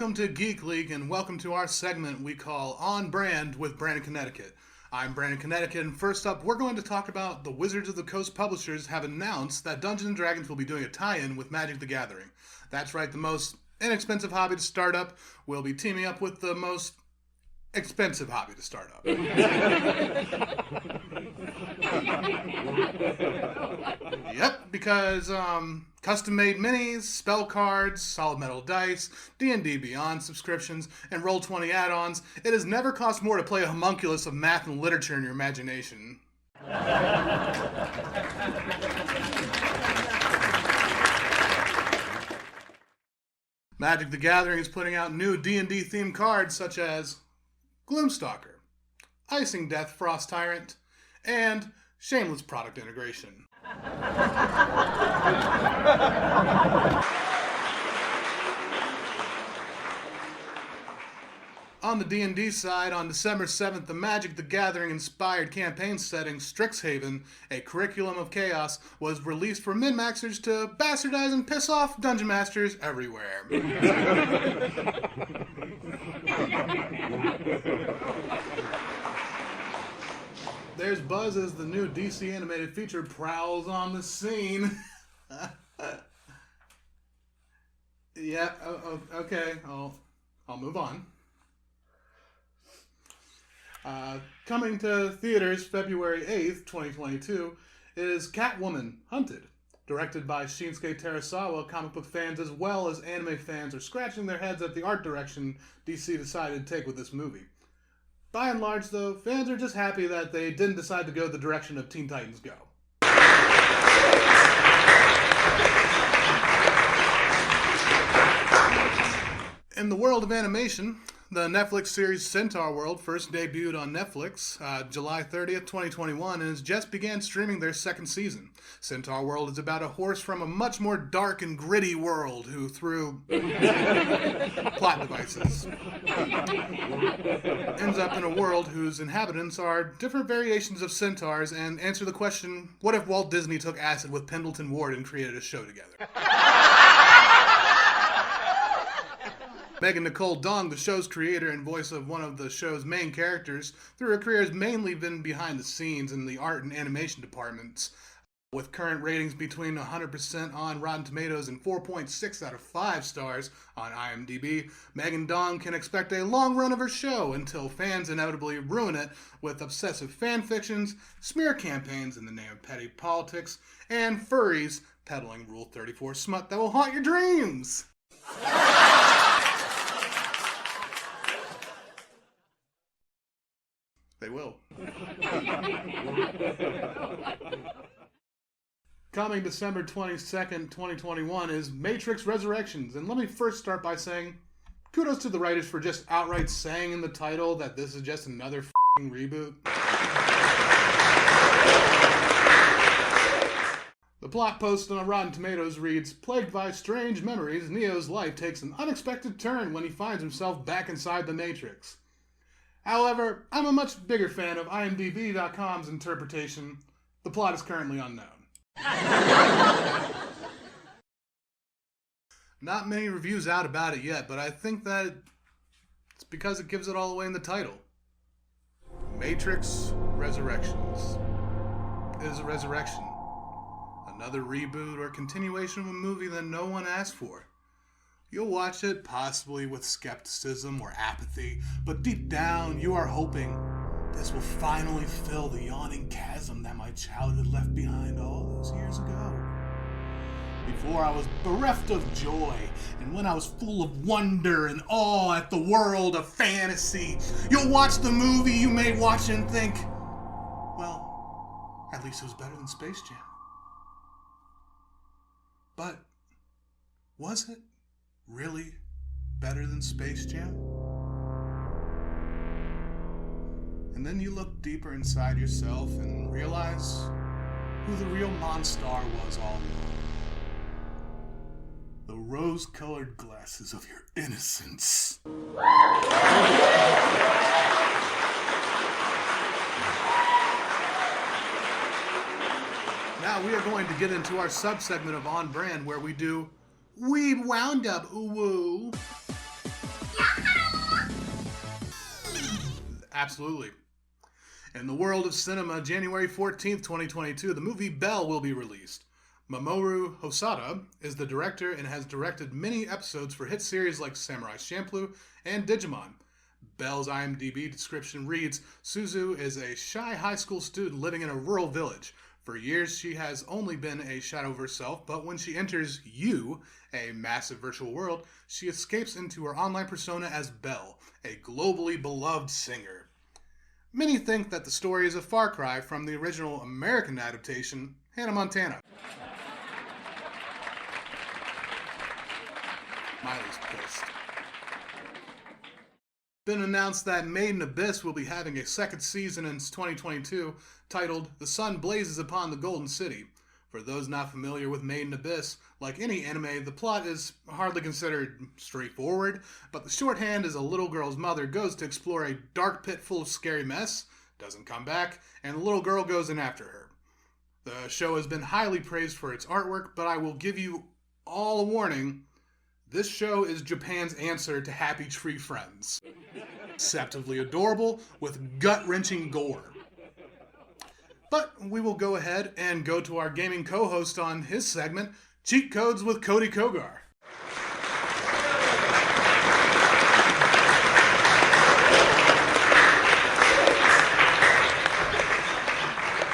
Welcome to Geek Leak, and welcome to our segment we call On Brand with Brandon, Connecticut. I'm Brandon, Connecticut, and first up, we're going to talk about the Wizards of the Coast publishers have announced that Dungeons & Dragons will be doing a tie-in with Magic the Gathering. That's right, the most inexpensive hobby to start up will be teaming up with the most expensive hobby to start up. Yep, because custom-made minis, spell cards, solid metal dice, D&D Beyond subscriptions, and Roll20 add-ons, it has never cost more to play a homunculus of math and literature in your imagination. Magic the Gathering is putting out new D&D themed cards such as Gloomstalker, Icing Death Frost Tyrant, and Shameless Product Integration. On the D&D side, on December 7th, the Magic the Gathering-inspired campaign setting Strixhaven, a curriculum of chaos, was released for min-maxers to bastardize and piss off dungeon masters everywhere. There's buzz as the new DC animated feature prowls on the scene. Yeah, okay, I'll move on. Coming to theaters February 8th, 2022, is Catwoman Hunted. Directed by Shinsuke Terasawa, comic book fans as well as anime fans are scratching their heads at the art direction DC decided to take with this movie. By and large, though, fans are just happy that they didn't decide to go the direction of Teen Titans Go. In the world of animation, the Netflix series Centaur World first debuted on Netflix July 30th, 2021, and has just began streaming their second season. Centaur World is about a horse from a much more dark and gritty world who, through plot devices, ends up in a world whose inhabitants are different variations of centaurs and answer the question, what if Walt Disney took acid with Pendleton Ward and created a show together? Megan Nicole Dong, the show's creator and voice of one of the show's main characters, through her career has mainly been behind the scenes in the art and animation departments. With current ratings between 100% on Rotten Tomatoes and 4.6 out of 5 stars on IMDb, Megan Dong can expect a long run of her show until fans inevitably ruin it with obsessive fan fictions, smear campaigns in the name of petty politics, and furries peddling Rule 34 smut that will haunt your dreams! They will. Coming December 22nd, 2021 is Matrix Resurrections. And let me first start by saying, kudos to the writers for just outright saying in the title that this is just another f***ing reboot. The plot post on Rotten Tomatoes reads, plagued by strange memories, Neo's life takes an unexpected turn when he finds himself back inside the Matrix. However, I'm a much bigger fan of IMDb.com's interpretation. The plot is currently unknown. Not many reviews out about it yet, but I think that it's because it gives it all away in the title. Matrix Resurrections. It is a resurrection. Another reboot or continuation of a movie that no one asked for. You'll watch it possibly with skepticism or apathy, but deep down you are hoping this will finally fill the yawning chasm that my childhood left behind all those years ago. Before I was bereft of joy, and when I was full of wonder and awe at the world of fantasy, you'll watch the movie you may watch and think, well, at least it was better than Space Jam. But was it really better than Space Jam? And then you look deeper inside yourself and realize who the real Monstar was all along. The rose-colored glasses of your innocence. Now we are going to get into our sub-segment of On Brand where we do Weeb Wound Up, ooh woo. Absolutely. In the world of cinema, January 14th, 2022, the movie Belle will be released. Mamoru Hosoda is the director and has directed many episodes for hit series like Samurai Champloo and Digimon. Belle's IMDb description reads, Suzu is a shy high school student living in a rural village. For years, she has only been a shadow of herself, but when she enters You, a massive virtual world, she escapes into her online persona as Belle, a globally beloved singer. Many think that the story is a far cry from the original American adaptation, Hannah Montana. Miley's pissed. Been announced that Made in Abyss will be having a second season in 2022 titled The Sun Blazes Upon the Golden City. For those not familiar with Made in Abyss, like any anime, the plot is hardly considered straightforward, but the shorthand is a little girl's mother goes to explore a dark pit full of scary mess, doesn't come back, and the little girl goes in after her. The show has been highly praised for its artwork, but I will give you all a warning. This show is Japan's answer to Happy Tree Friends. Deceptively adorable with gut-wrenching gore. But we will go ahead and go to our gaming co-host on his segment, Cheat Codes with Cody Kogar.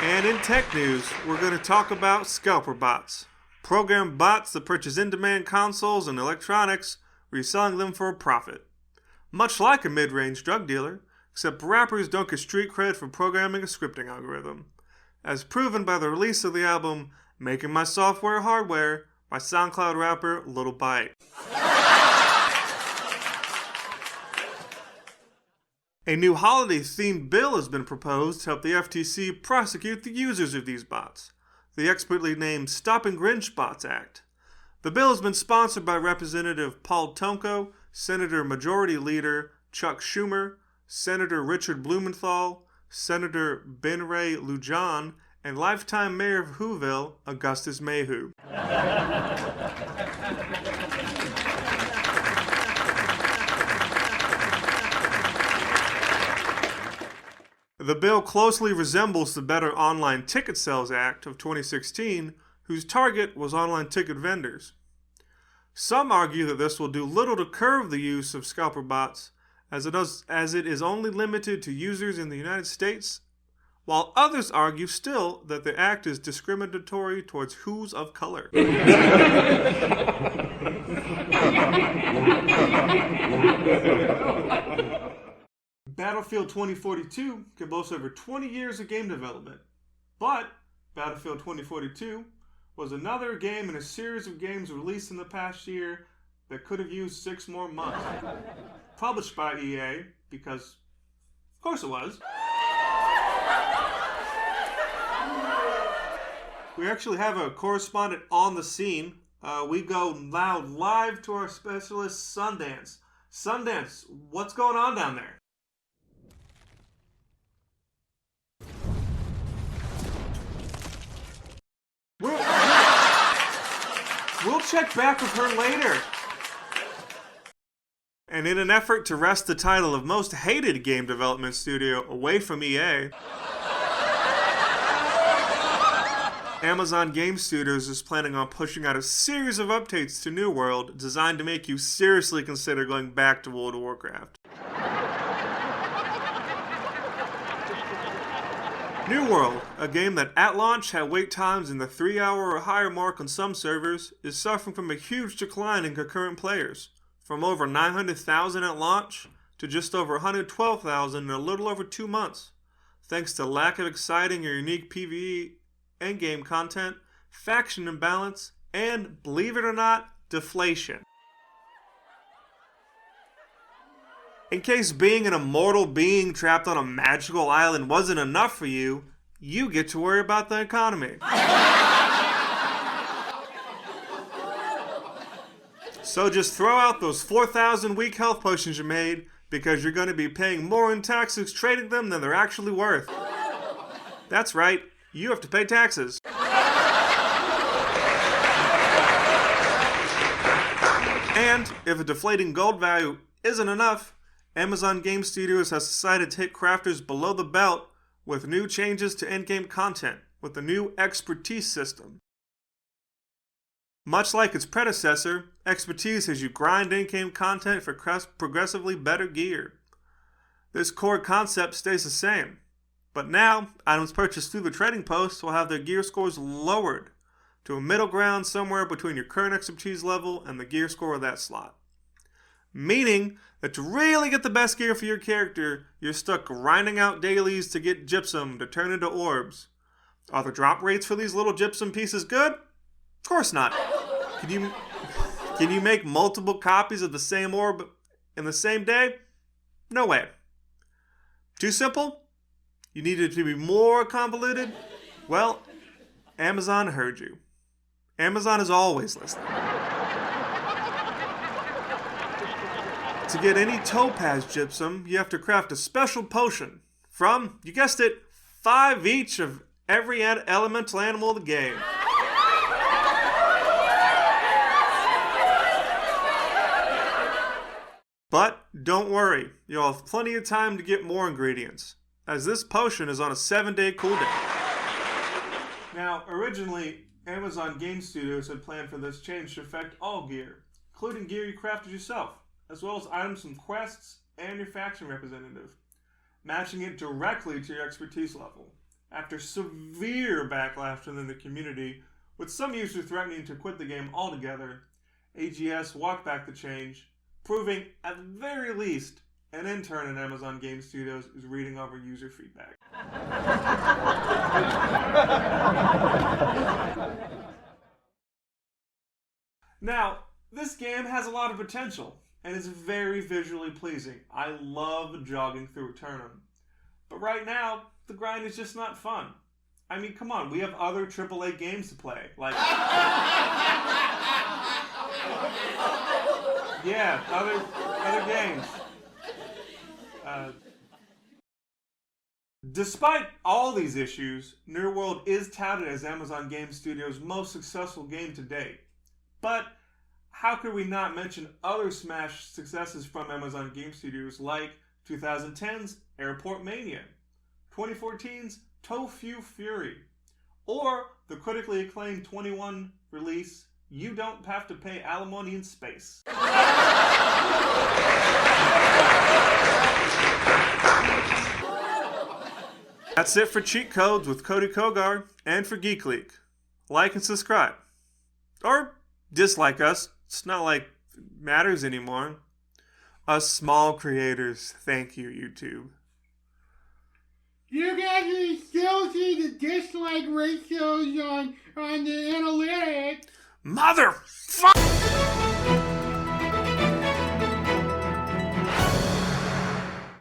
And in tech news, we're going to talk about scalper bots. Programmed bots that purchase in-demand consoles and electronics, reselling them for a profit. Much like a mid-range drug dealer, except rappers don't get street cred for programming a scripting algorithm. As proven by the release of the album Making My Software Hardware by SoundCloud rapper Little Bite. A new holiday-themed bill has been proposed to help the FTC prosecute the users of these bots, the expertly named Stopping Grinch Bots Act. The bill has been sponsored by Representative Paul Tonko, Senator Majority Leader Chuck Schumer, Senator Richard Blumenthal, Senator Ben Ray Lujan, and lifetime Mayor of Whoville, Augustus Mayhew. The bill closely resembles the Better Online Ticket Sales Act of 2016, whose target was online ticket vendors. Some argue that this will do little to curb the use of scalper bots, as it is only limited to users in the United States, while others argue still that the act is discriminatory towards who's of color. Battlefield 2042 can boast over 20 years of game development, but Battlefield 2042 was another game in a series of games released in the past year that could have used 6 more months. Published by EA, because of course it was. We actually have a correspondent on the scene. We go now live to our specialist, Sundance. Sundance, what's going on down there? We'll check back with her later. And in an effort to wrest the title of most hated game development studio away from EA, Amazon Game Studios is planning on pushing out a series of updates to New World designed to make you seriously consider going back to World of Warcraft. New World, a game that at launch had wait times in the 3-hour or higher mark on some servers, is suffering from a huge decline in concurrent players, from over 900,000 at launch to just over 112,000 in a little over 2 months, thanks to lack of exciting or unique PvE endgame content, faction imbalance, and, believe it or not, deflation. In case being an immortal being trapped on a magical island wasn't enough for you, you get to worry about the economy. So just throw out those 4,000 weak health potions you made, because you're going to be paying more in taxes trading them than they're actually worth. That's right, you have to pay taxes. And if a deflating gold value isn't enough, Amazon Game Studios has decided to hit crafters below the belt with new changes to in-game content with the new expertise system. Much like its predecessor, expertise has you grind in-game content for progressively better gear. This core concept stays the same, but now items purchased through the trading post will have their gear scores lowered to a middle ground somewhere between your current expertise level and the gear score of that slot. Meaning that to really get the best gear for your character, you're stuck grinding out dailies to get gypsum to turn into orbs. Are the drop rates for these little gypsum pieces good? Of course not. Can you make multiple copies of the same orb in the same day? No way. Too simple? You need it to be more convoluted? Well, Amazon heard you. Amazon is always listening. To get any topaz gypsum, you have to craft a special potion from, you guessed it, 5 each of every elemental animal of the game. But don't worry, you'll have plenty of time to get more ingredients, as this potion is on a 7-day cooldown. Now, originally, Amazon Game Studios had planned for this change to affect all gear, including gear you crafted yourself, as well as items from quests and your faction representative, matching it directly to your expertise level. After severe backlash within the community, with some users threatening to quit the game altogether, AGS walked back the change, proving, at the very least, an intern at Amazon Game Studios is reading over user feedback. Now, this game has a lot of potential, and is very visually pleasing. I love jogging through Eternum. But right now, the grind is just not fun. I mean, come on, we have other AAA games to play, like... Yeah, other games. Despite all these issues, New World is touted as Amazon Game Studios' most successful game to date. But how could we not mention other smash successes from Amazon Game Studios like 2010's Airport Mania, 2014's Tofu Fury, or the critically acclaimed 21 release You Don't Have to Pay Alimony in Space. That's it for Cheat Codes with Cody Kogar and for Geek Leak. Like and subscribe. Or dislike us. It's not like it matters anymore. Us small creators, thank you, YouTube. You guys can still see the dislike ratios on the analytics. Motherfucker!